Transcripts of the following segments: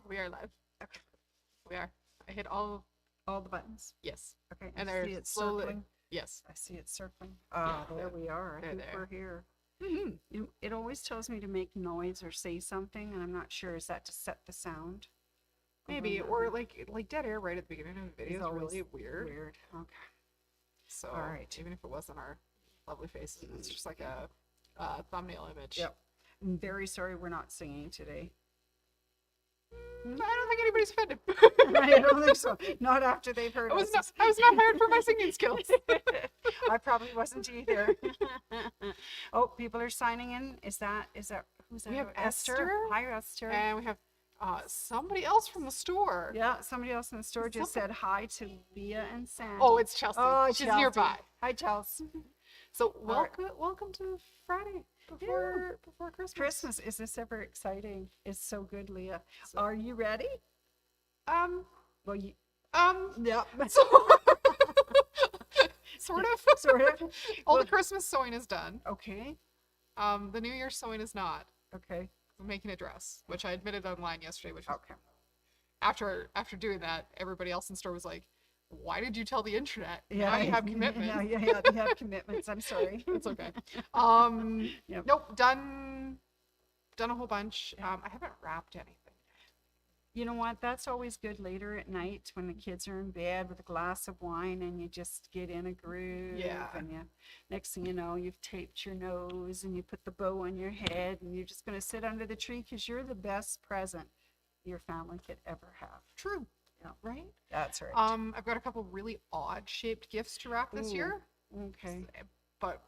We are live. Okay. We are. I hit all the buttons. yes. Okay. And I they're see it slowly circling. yes. I see it circling. Ah, there we are. I They're think there. we're here. Mm-hmm. It always tells me to make noise or say something, and I'm not sure. Is that to set the sound? Maybe or like dead air right at the beginning of the video It's is always really weird. Weird. Okay. So All right. even if it wasn't our lovely faces, it's just like a thumbnail image. Yep. I'm very sorry we're not singing today. I don't think anybody's offended. I don't think so. Not after they've heard us. I was not hired for my singing skills. I probably wasn't either. Oh, people are signing in. Is that who's that? We have Esther. Hi, Esther. And we have somebody else from the store. Yeah, somebody else in the store just said hi to Leah and Sandy. Oh, it's Chelsea. Oh, she's Chelsea. nearby. Hi, Chelsea. So welcome to Friday before Christmas. Christmas, is this ever exciting? It's so good, Leah. So, are you ready? Well, yeah. So, sort of. All the Christmas sewing is done. Okay. The New Year's sewing is not. Okay. I'm making a dress, which I admitted online yesterday. Which was, okay. After doing that, everybody else in the store was like, "Why did you tell the internet? Yeah, now you have commitments." Yeah, you have commitments. I'm sorry. It's okay. Yep. Nope. Done a whole bunch. I haven't wrapped anything. You know what? That's always good later at night when the kids are in bed with a glass of wine and you just get in a groove. Yeah. And next thing you know, you've taped your nose and you put the bow on your head and you're just going to sit under the tree because you're the best present your family could ever have. True. Yeah. Right? That's right. I've got a couple really odd shaped gifts to wrap this year. Okay. But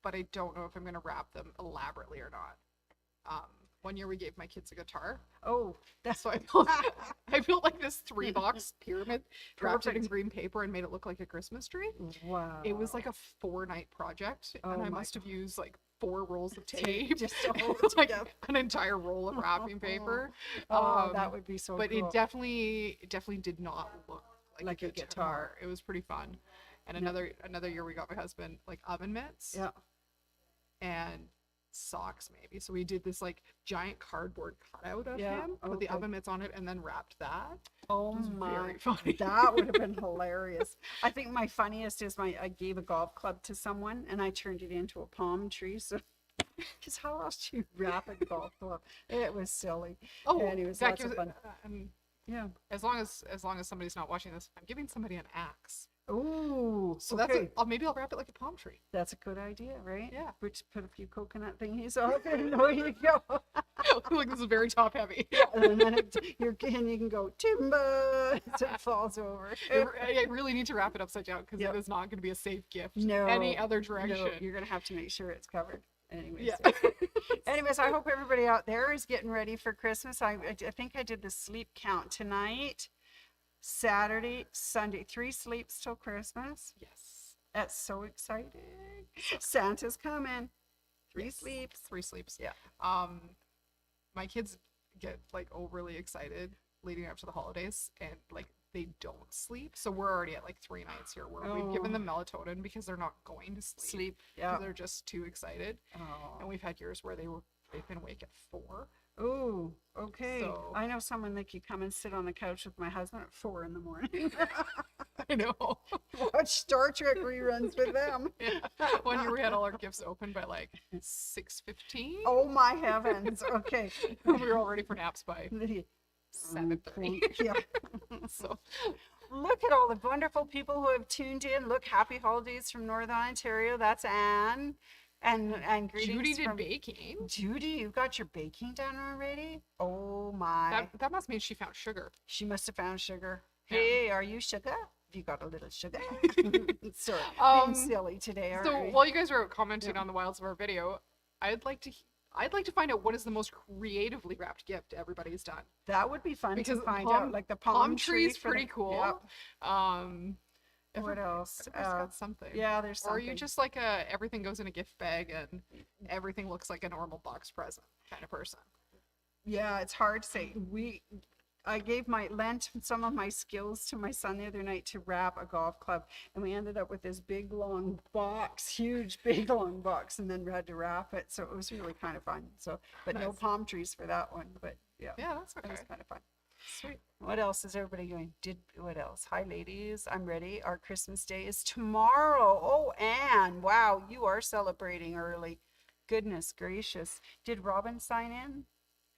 I don't know if I'm going to wrap them elaborately or not. One year we gave my kids a guitar. Oh, that's so I built like this 3-box pyramid, wrapped it in green paper, and made it look like a Christmas tree. Wow! It was like a 4-night project, and I must have used like 4 rolls of tape, just to hold it like together. an entire roll of wrapping paper. That would be so but cool. it definitely did not look like a guitar. It was pretty fun. And another year we got my husband like oven mitts. Yeah. And socks maybe. So we did this like giant cardboard cutout of him, put the oven mitts on it, and then wrapped that. Oh my! Very funny. That would have been hilarious. I think my funniest is I gave a golf club to someone and I turned it into a palm tree. So, because how else do you wrap a golf club? It was silly. Oh, anyways, lots of fun. Yeah. As long as somebody's not watching this, I'm giving somebody an axe. Ooh, so that's maybe I'll wrap it like a palm tree. That's a good idea, right? Yeah. Put a few coconut thingies on it, and there you go. Like this is very top heavy. And then you can go timber, so it falls over. I really need to wrap it upside down because it is not going to be a safe gift. Any other direction. No, you're going to have to make sure it's covered. Anyways, Anyways, I hope everybody out there is getting ready for Christmas. I think I did the sleep count tonight. Saturday, Sunday, 3 sleeps till Christmas. Yes. That's so exciting. Santa's coming. 3 sleeps. 3 sleeps. Yeah. My kids get like overly excited leading up to the holidays and like they don't sleep. So we're already at like 3 nights here where we've given them melatonin because they're not going to sleep. Yeah. They're just too excited. Oh. And we've had years where they've been awake at 4. Oh, okay. So, I know someone that could come and sit on the couch with my husband at 4 a.m. I know. Watch Star Trek reruns with them. Yeah. One year we had all our gifts open by like 6:15. Oh my heavens. Okay. We were all ready for naps by 7:30. Yeah. So look at all the wonderful people who have tuned in. Look, happy holidays from Northern Ontario. That's Anne. And greetings. Judy did baking. Judy, you got your baking done already? Oh my. That must mean she found sugar. She must have found sugar. Yeah. Hey, are you sugar? Have you got a little sugar? Sorry, being silly today. So while you guys are commenting on the wilds of our video, I'd like to find out what is the most creatively wrapped gift everybody's done. That would be fun to find out. Like the palm tree is pretty cool. Yeah. What else? Everybody's got something. Yeah, there's something. Or are you just like everything goes in a gift bag and everything looks like a normal box present kind of person? Yeah, it's hard to say. I lent some of my skills to my son the other night to wrap a golf club, and we ended up with this big long box, huge big long box, and then we had to wrap it. So it was really kind of fun. So, but nice. No palm trees for that one. But Yeah. Yeah, that's That okay. was kind of fun. Sweet. What else is everybody doing? What else? Hi, ladies. I'm ready. Our Christmas day is tomorrow. Oh, Anne, wow, you are celebrating early. Goodness gracious. Did Robin sign in?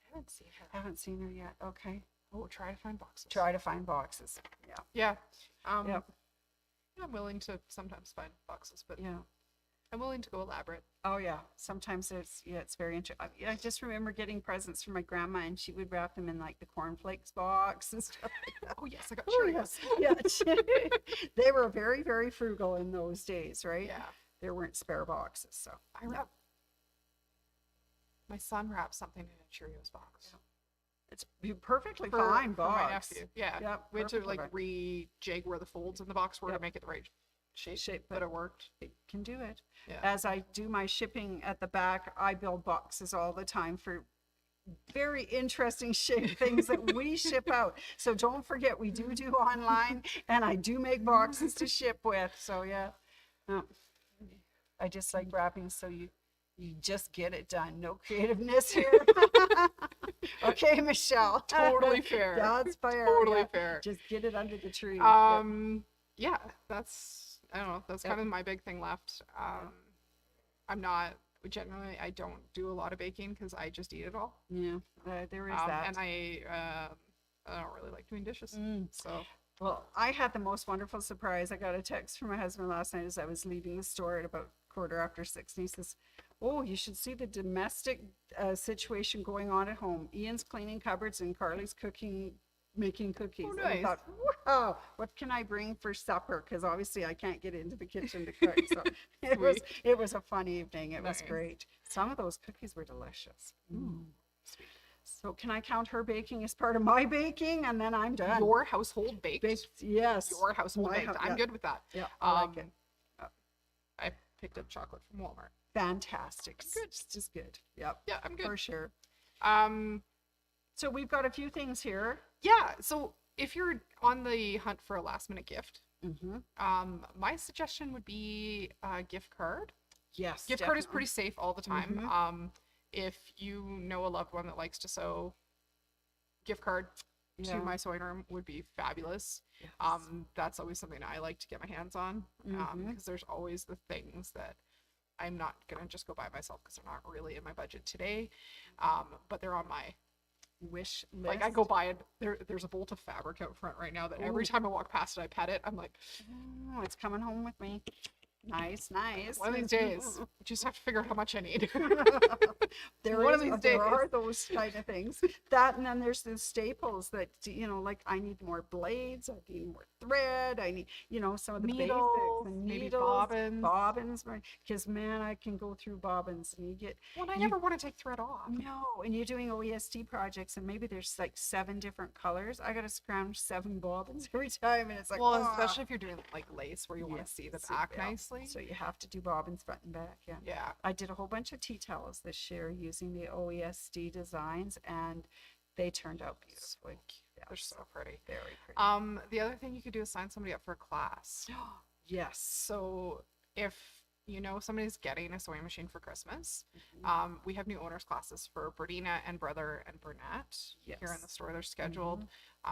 I haven't seen her. Haven't seen her yet. Okay. Oh, try to find boxes. Try to find boxes. Yeah. Yeah. Yep. I'm willing to sometimes find boxes, but Yeah. I'm willing to go elaborate. Oh yeah. Sometimes it's very interesting. I just remember getting presents from my grandma, and she would wrap them in like the cornflakes box and stuff like that. Oh yes, I got Oh, Cheerios. yeah. Yeah. They were very, very frugal in those days, right? Yeah. There weren't spare boxes, so I wrap. My son wrapped something in a Cheerios box. it's perfectly For, fine for my box. nephew. Yeah. Yep, We had to perfectly like fine. rejig where the folds in the box were Yep. to make it the right shape, Shape, but it worked. it can do it. Yeah. As I do my shipping at the back, I build boxes all the time for very interesting shaped things that we ship out. So don't forget, we do online, and I do make boxes to ship with. So yeah, no. I just like wrapping, so you just get it done. No creativeness here. Okay, Michelle. Totally fair. That's fair. Totally yeah. fair. Just get it under the tree. Yeah, that's I don't know. That's kind of my big thing left. I'm not generally. I don't do a lot of baking because I just eat it all. Yeah, there is that. And I don't really like doing dishes. So Well, I had the most wonderful surprise. I got a text from my husband last night as I was leaving the store at about 6:15. He says, "Oh, you should see the domestic situation going on at home. Ian's cleaning cupboards and Carly's making cookies." Oh, And I nice. thought, wow, what can I bring for supper? Because obviously I can't get into the kitchen to cook. So it was a fun evening. It was Nice. great. Some of those cookies were delicious. So can I count her baking as part of my baking, and then I'm done? your household baked. Yes. Your household My baked. hou- I'm yeah. good with that. Yeah, I like it. I picked up chocolate from Walmart. Fantastic. Good. Just good. Yep. Yeah, I'm good. For sure. Um, So we've got a few things here. yeah. So if you're on the hunt for a last minute gift, Mm-hmm. my suggestion would be a gift card. Yes. Gift card is pretty safe all the time. Mhm. If you know a loved one that likes to sew, gift card Yeah. to my sewing room would be fabulous. Yes. That's always something I like to get my hands on, Mhm. because there's always the things that I'm not gonna just go buy myself because they're not really in my budget today, but they're on my Wish list. like I go buy it. There's a bolt of fabric out front right now that every Ooh. time I walk past it, I pet it. I'm like, Oh, it's coming home with me. Nice. one of these days, I just have to figure out how much I need. There One of is- these there days. are those kind of things. That, and then there's the staples that, like I need more blades, I need more thread, I need, some of the Needles, basics, and maybe needles, bobbins. because man, I can go through bobbins, and you get Well, I You- never want to take thread off. no, and you're doing OESD projects, and maybe there's like 7 different colors. I gotta scrounge 7 bobbins every time, and it's like, Well, ah. especially if you're doing like lace where you want Yeah, to see the see, back yeah. nicely. So you have to do bobbins front and back. Yeah. Yeah. I did a whole bunch of tea towels this year using the OESD designs, and they turned out beautifully. Yeah, They're so pretty. very pretty. The other thing you could do is sign somebody up for a class. Yes. So if you know somebody's getting a sewing machine for Christmas, Mm-hmm. we have new owners classes for Berdina and Brother and Burnett here in the Yes. store. They're scheduled.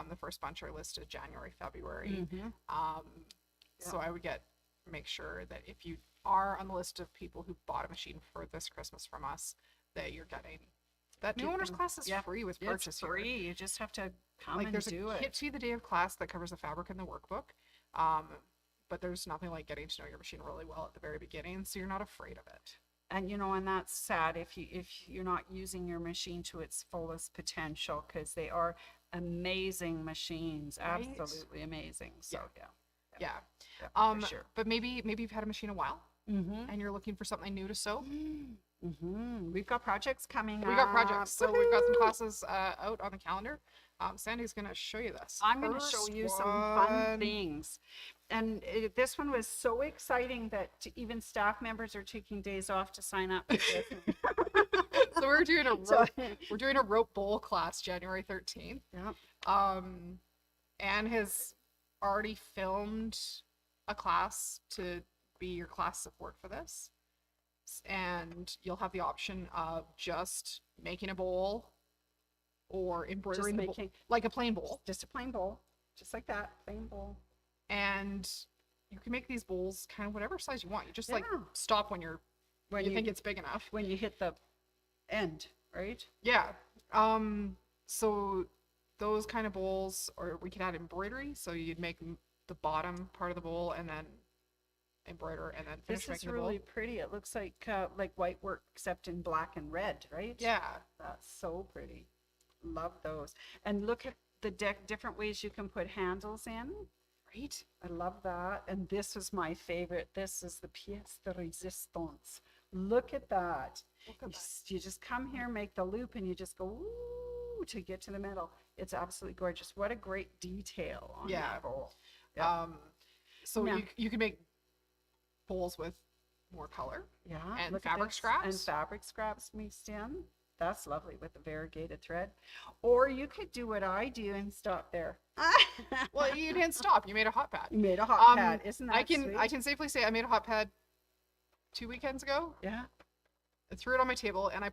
The first bunch are listed January, February. Mhm. So I would make sure that if you are on the list of people who bought a machine for this Christmas from us, that you're getting that new Get owners them- class is yeah, free with It's purchase here. free. You just have to come Like and there's do a it. kit to you the day of class that covers the fabric and the workbook. But there's nothing like getting to know your machine really well at the very beginning, so you're not afraid of it. And and that's sad if you're not using your machine to its fullest potential, because they are amazing machines, Right? absolutely amazing. So Yeah. yeah, for sure. But maybe you've had a machine a while Mm-hmm. and you're looking for something new to sew. Mm-hmm. We've got projects coming. We got up. projects, so we've got some Woohoo! classes out on the calendar. Sandy's gonna show you this. I'm going to show First you some fun one. things. And this one was so exciting that even staff members are taking days off to sign up for this. So we're doing a So- rope, we're doing a rope bowl class January 13th. Yeah. Anne has already filmed a class to be your class support for this. And you'll have the option of just making a bowl or embroidering the bowl, making- like a plain bowl. Just a plain bowl, just like that, plain bowl. And you can make these bowls kind of whatever size you want. You just like Yeah. stop when you think it's big enough. When you hit the end, right? Yeah. So those kind of bowls, or we could add embroidery. So you'd make the bottom part of the bowl and then embroider and then finish This making is the bowl. really pretty. It looks like white work except in black and red, right? Yeah. That's so pretty. Love those. And look at the different ways you can put handles in. Right? I love that. And this was my favorite. This is the pièce de résistance. Look at that. You just come here, make the loop, and you just go ooh to get to the middle. It's absolutely gorgeous. What a great detail on that bowl. Yeah. So Yeah. you can make bowls with more color. Yeah. And look at fabric this. scraps. And fabric scraps mixed in. That's lovely with the variegated thread. Or you could do what I do and stop there. Well, you didn't stop. You made a hot pad. You made a hot pad. Isn't that I can sweet? safely say I made a hot pad 2 weekends ago. Yeah. I threw it on my table and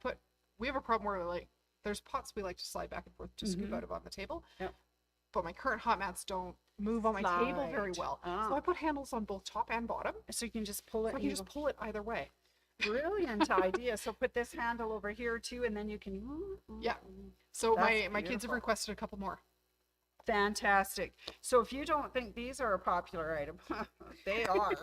we have a problem where like there's pots we like to slide back and forth to scoop out of on the table. Yep. But my current hot mats don't move on my table very Slide. well. Ah. So I put handles on both top and bottom. So you can just pull it. So I can just pull it either way. Brilliant idea. So put this handle over here too, and then you can. Yeah. So That's my kids have beautiful. requested a couple more. Fantastic. So if you don't think these are a popular item, they are.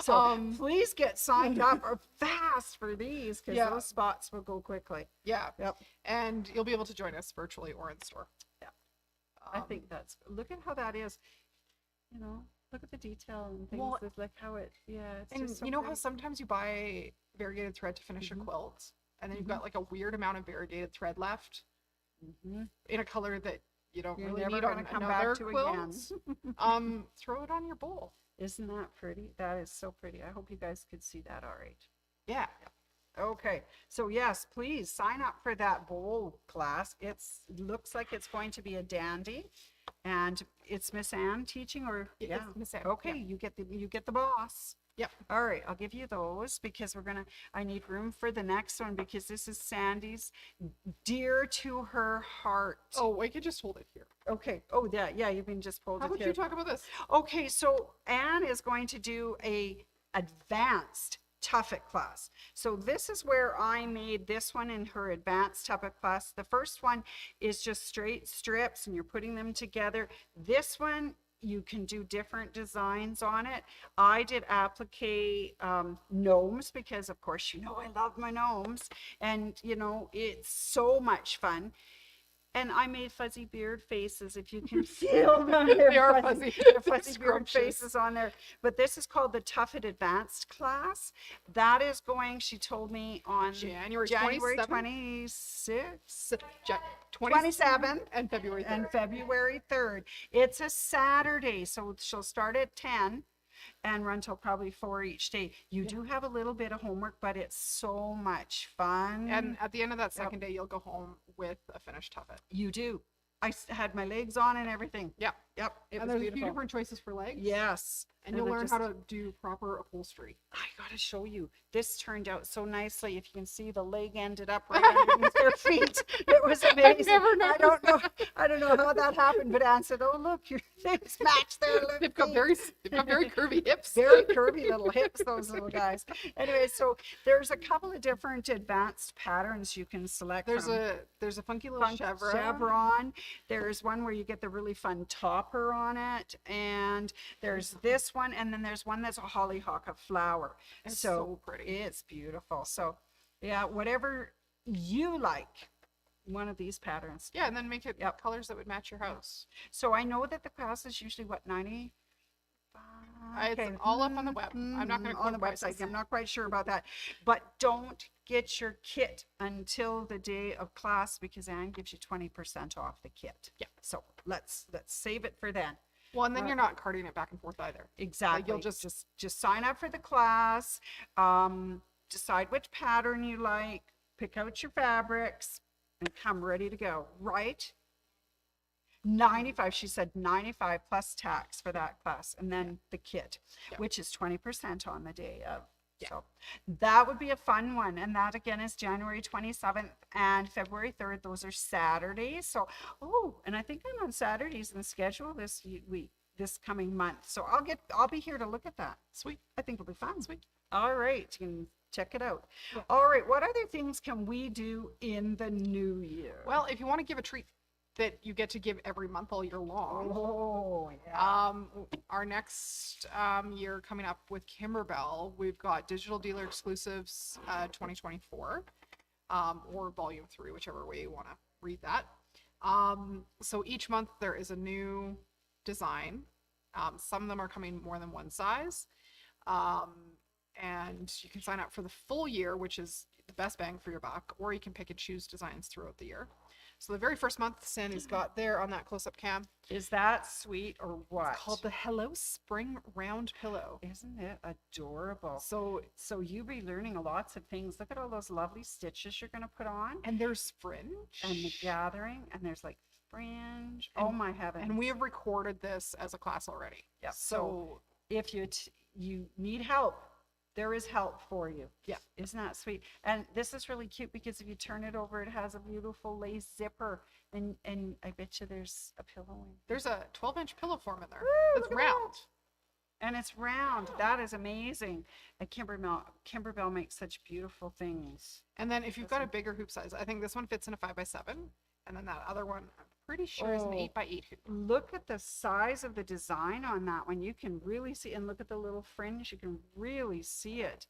So please get signed up fast for these because Yeah. those spots will go quickly. Yeah. Yep. And you'll be able to join us virtually or in the store. Yeah. I think that's, look at how that is, you know, look at the detail and things. Well, It's like how it, yeah. It's And just so you know how pretty. sometimes you buy variegated thread to finish a quilt, and then you've got like a weird amount of variegated thread left in a color that you don't You're really never need gonna on come another back to quilt. again. Throw it on your bowl. Isn't that pretty? That is so pretty. I hope you guys could see that all right. Yeah. Okay, so yes, please sign up for that bowl class. Looks like it's going to be a dandy, and it's Miss Ann teaching, or It's Miss Ann, Okay, yeah. you get the boss. Yep. All right, I'll give you those because I need room for the next one because this is Sandy's, dear to her heart. Oh, I could just hold it here. Okay. Oh, yeah, you can just hold How it about here. you talk about this? Okay, so Anne is going to do a advanced Tuffet class. So this is where I made this one in her advanced Tuffet class. The first one is just straight strips and you're putting them together. This one, you can do different designs on it. I did applique gnomes because of course, you know, I love my gnomes and you know, it's so much fun. And I made fuzzy beard faces, if you can feel them. They are fuzzy. They're fuzzy beard Scrumptious. faces on there. But this is called the Tuffet Advanced class. That is going, she told me, on January 26th, 27 and February 3rd. and February 3rd. It's a Saturday, so she'll start at 10 and run till probably 4 each day. You do have a little bit of homework, but it's so much fun. And at the end of that second day, you'll go home with a finished tuffet. You do. I had my legs on and everything. Yep. Yep. It And was there's a few beautiful. different choices for legs. Yes. And you'll they're learn just- how to do proper upholstery. I gotta show you. This turned out so nicely. If you can see, the leg ended up right underneath their feet. It was amazing. never I don't know how that happened, but Anne said, "Oh look, your things match their little They've got feet." very curvy hips. Very curvy little hips, those little guys. Anyway, so there's a couple of different advanced patterns you can select. There's from. a funky little Chevron. There's one where you get the really fun topper on it, and there's this one, and then there's one that's a hollyhock, a flower. It's so pretty. It's beautiful. So yeah, whatever you like, one of these patterns. Yeah, and then make it Yep. colors that would match your house. So I know that the class is usually what, 90? It's all up on the web. I'm not going to on the website. I'm not quite sure about that, but don't get your kit until the day of class because Anne gives you 20% off the kit. Yeah. So let's save it for then. Well, and then you're not carting it back and forth either. Exactly. you'll just sign up for the class, decide which pattern you like, pick out your fabrics, and come ready to go. Right? 95. She said 95 plus tax for that class, and then the kit, Yeah. which is 20% on the day of Yeah. So that would be a fun one. And that again is January 27th and February 3rd. Those are Saturdays. So, and I think I'm on Saturdays in the schedule this week, this coming month. So I'll be here to look at that. Sweet. I think it'll be fun. Sweet. All right. You can check it out. Yeah. All right. What other things can we do in the new year? Well, if you want to give a treat that you get to give every month all year long. Oh, yeah. Our next year coming up with Kimberbell, we've got Digital Dealer Exclusives 2024, or Volume 3, whichever way you want to read that. So each month there is a new design. Some of them are coming more than one size. And you can sign up for the full year, which is the best bang for your buck, or you can pick and choose designs throughout the year. So the very first month Sandy's got there on that close-up cam. Is that sweet or what? It's called the Hello Spring Round Pillow. Isn't it adorable? So you'll be learning lots of things. Look at all those lovely stitches you're going to put on. and there's fringe. And the gathering. And there's like fringe. Oh my heavens. And we have recorded this as a class already. Yep. So if you need help, there is help for you. Yeah. Isn't that sweet? And this is really cute because if you turn it over, it has a beautiful lace zipper. And I bet you there's a pillow in. there's a 12-inch pillow form in there. Woo, It's look at round. that. And it's round. That is amazing. And Kimberbell makes such beautiful things. And then if you've got a bigger hoop size, I think this one fits in a 5x7. And then that other one, I'm pretty sure is an 8x8 hoop. Look at the size of the design on that one. You can really see, and look at the little fringe. You can really see it.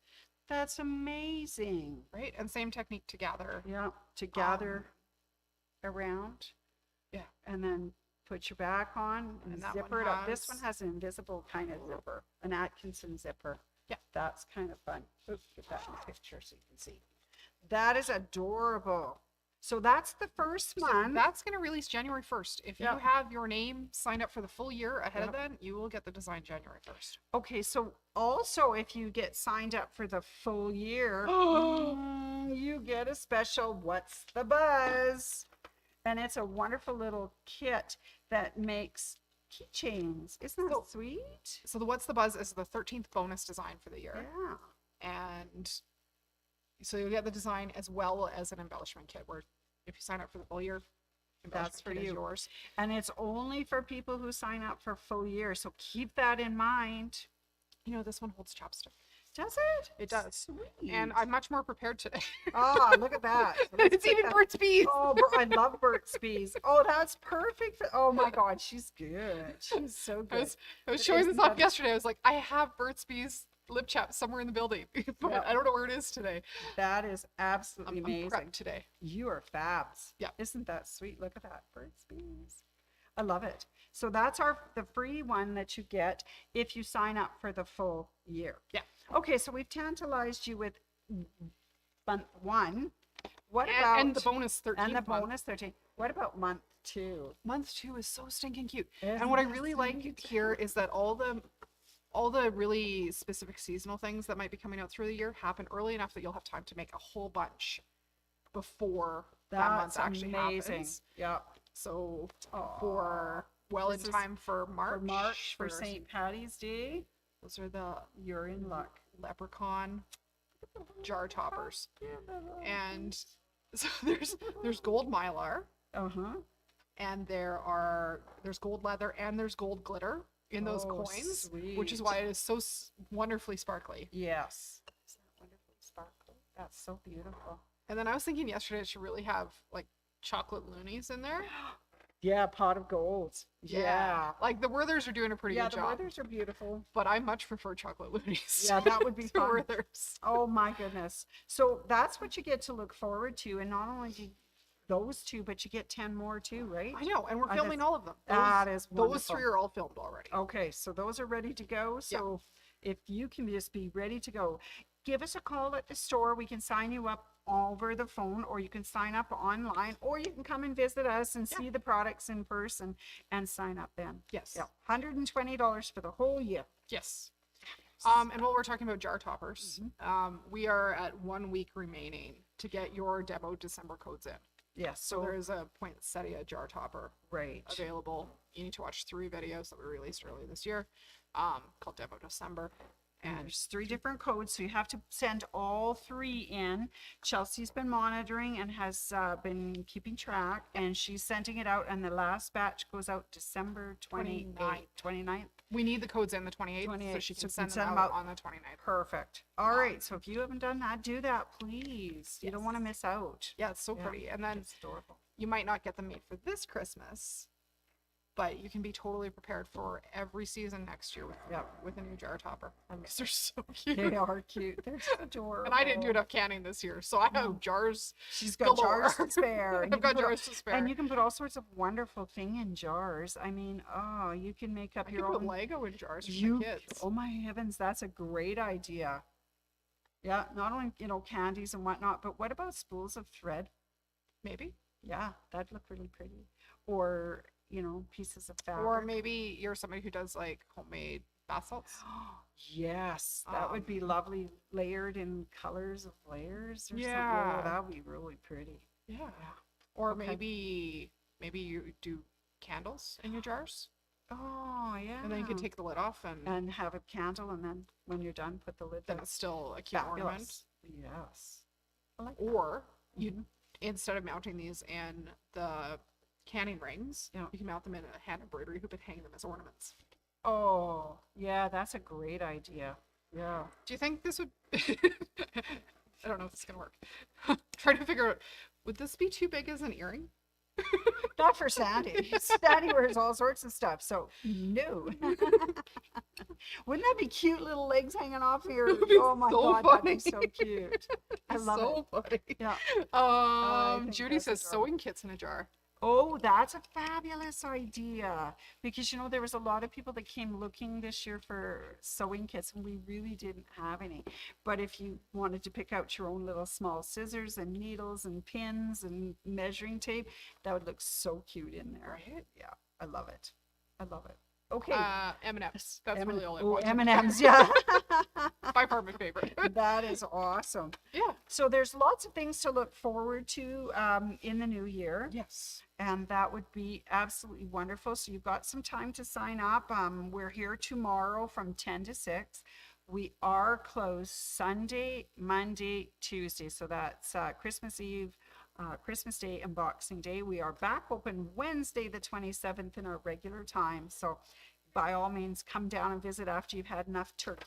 That's amazing. Right? And same technique to gather. Yeah, to gather around. Yeah. And then put your back on and that zipper one it up. This has- one has an invisible kind of zipper, an Atkinson zipper. Yeah. That's kind of fun. Oops, get that in the picture so you can see. That is adorable. So that's the first So one. that's going to release January 1st. If Yeah. you have your name signed up for the full year ahead of Yeah. then, you will get the design January 1st. Okay, so also if you get signed up for the full year, you get a special What's the Buzz? And it's a wonderful little kit that makes keychains. Isn't that sweet? So the What's the Buzz is the 13th bonus design for the year. Yeah. And so you'll get the design as well as an embellishment kit, where if you sign up for the full year, That's for embellishment kit is you. yours. And it's only for people who sign up for full year. So keep that in mind. You know, this one holds chapstick. Does it? It does. Sweet. And I'm much more prepared today. Oh, look at that. Let's It's put even that- Burt's Bees. Oh, I love Burt's Bees. Oh, that's perfect. Oh my God, she's good. She's so I good. was showing this off Isn't that- yesterday. I was like, I have Burt's Bees lip chap somewhere in the building, but Yep. I don't know where it is today. That is absolutely I'm amazing. prepped today. You are fabs. Yeah. Isn't that sweet? Look at that. Burt's Bees. I love it. So that's the free one that you get if you sign up for the full year. Yeah. Okay, so we've tantalized you with month one. What about And the bonus 13th and the month. bonus 13? What about month two? Month 2 is so stinking cute. Isn't And what I that really like sweet? here is that all the really specific seasonal things that might be coming out through the year happen early enough that you'll have time to make a whole bunch before that month That's actually amazing. happens. Yeah. So Aw. for in This is time for March. For March, for St. Patty's Day, Those are the you're in luck. leprechaun jar toppers. And so there's gold mylar, Uh-huh. and there's gold leather, and there's gold glitter in those Oh, coins, which is why it is so wonderfully sparkly. Yes. Isn't that wonderfully sparkly? That's so beautiful. And then I was thinking yesterday it should really have like chocolate loonies in there. Yeah, pot of gold. Yeah. Like the Werthers are doing a pretty Yeah, good the job. Werthers are beautiful. But I much prefer chocolate loonies. Yeah, that would be to fun. Werthers. Oh my goodness. So that's what you get to look forward to. And not only do those two, but you get 10 more too, right? I know, and we're I filming just- all of them. That is Those wonderful. 3 are all filmed already. Okay, so those are ready to go. So if you can just be ready to go, give us a call at the store. We can sign you up over the phone, or you can sign up online, or you can come and visit us and see the products in person and sign up then. Yes. Yeah, $120 for the whole year. Yes. And while we're talking about jar toppers, we are at 1 week remaining to get your demo December codes in. Yes, So there is a poinsettia jar topper right. available. You need to watch 3 videos that we released earlier this year, called Demo December. And And there's 3 different codes, so you have to send all 3 in. Chelsea's been monitoring and has been keeping track, and she's sending it out. And the last batch goes out December 28th, 29th. we need the codes in the 28th, so 28th, she so can you send can them send 'em out out. on the 29th. Perfect. All right. So if you haven't done that, do that, please. You don't Yes. want to miss out. Yeah, it's so Yeah, pretty. And then it's adorable. you might not get them made for this Christmas, but you can be totally prepared for every season next year with a new jar topper. Because they're so cute. They are cute. They're so adorable. And I didn't do enough canning this year, so I have jars. She's got galore. jars to spare. I've got jars to spare. And you can put all sorts of wonderful thing in jars. I mean, oh, you can make up I your could put own. Lego in jars for You, my kids. oh my heavens, that's a great idea. Yeah, not only, candies and whatnot, but what about spools of thread? Maybe. Yeah, that'd look really pretty. Or, pieces of fabric. Or maybe you're somebody who does like homemade bath salts. Yes, that would be lovely, layered in colors of layers or something. Yeah. Oh, that would be really pretty. Yeah. Or Okay. maybe you do candles in your jars, Oh, yeah. and then you can take the lid off, and have a candle, and then when you're done, put the lid then down. it's still a cute ornament. Fabulous. Yes. I like that. Or you Mhm. instead of mounting these in the canning rings, Yeah. you can mount them in a hand embroidery hoop and hang them as ornaments. Oh, yeah, that's a great idea. Yeah. Do you think this would? I don't know if this is gonna work. Trying to figure out, would this be too big as an earring? Not for Sandy. Sandy wears all sorts of stuff, so no. Wouldn't that be cute little legs hanging off here? be Oh my so God, that'd be so funny. cute. I love it. So funny. Yeah. I think Judy that's says adorable. sewing kits in a jar. Oh, that's a fabulous idea. Because, there was a lot of people that came looking this year for sewing kits, and we really didn't have any. But if you wanted to pick out your own little small scissors and needles and pins and measuring tape, that would look so cute in there. Right? Yeah, I love it. I love it. Okay. M&M's. That's M- really all I oh, wanted. M&Ms, yeah. By far my favorite. That is awesome. Yeah. So there's lots of things to look forward to in the new year. Yes. And that would be absolutely wonderful. So you've got some time to sign up. We're here tomorrow from 10 to 6. We are closed Sunday, Monday, Tuesday. So that's Christmas Eve, Christmas Day, and Boxing Day. We are back open Wednesday, the 27th in our regular time. So by all means, come down and visit after you've had enough turkey,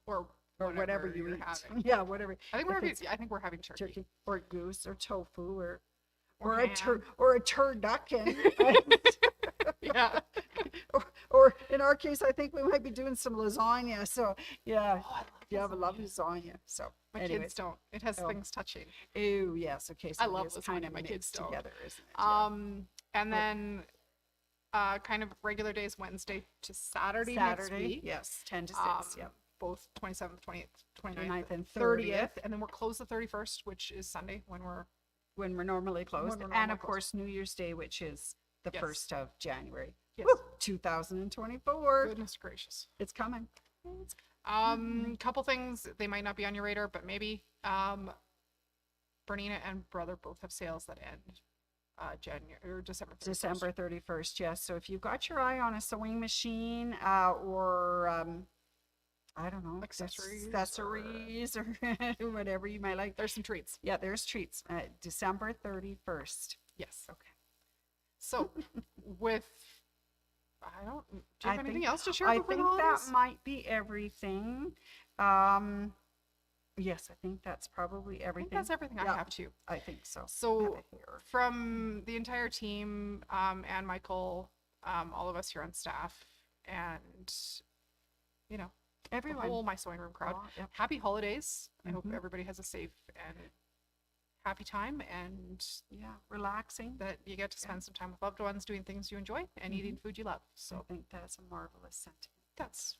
Or whatever you you're eat. having. Yeah, whatever. I think If we're having turkey. turkey or goose or tofu or Or a ham. turducken. Yeah. or in our case, I think we might be doing some lasagna. So yeah, Oh, I love you have a lasagna. love lasagna. So My anyway. kids don't. It has Oh. things touching. Oh yes, okay. So I love it's kind lasagna, of my kids mixed don't. together, isn't it? Yeah. And then kind of regular days Wednesday to Saturday, next Saturday, week. yes, 10 to 6. Yeah, Both 27th, 28th, 29th, 29th and 30th, and then we're closed the 31st, which is Sunday when we're when we're normally closed, we're and normally of course New Year's Day, which is the Yes. 1st of January. yes. Woo, 2024. Goodness gracious. It's coming. Couple things, they might not be on your radar, but maybe Bernina and brother both have sales that end January or December 31st. December 31st, yes. So if you've got your eye on a sewing machine or I don't know, accessories or whatever you might like, There's some treats. yeah, there's treats. December 31st. Yes. Okay. So with do you I have anything think- else to share I before think the that holidays? might be everything. Yes, I think that's probably I think everything. that's everything I Yeah. have too. I think so. So Have it here. from the entire team, and Michael, all of us here on staff, and the Everyone. whole My Sewing Room crowd, Oh, yep. happy holidays. I hope Mhm. everybody has a safe and happy time, and Yeah, relaxing. that you get to spend some time with loved ones doing things you enjoy and eating food you love. So I So think that's a marvelous sentiment. that's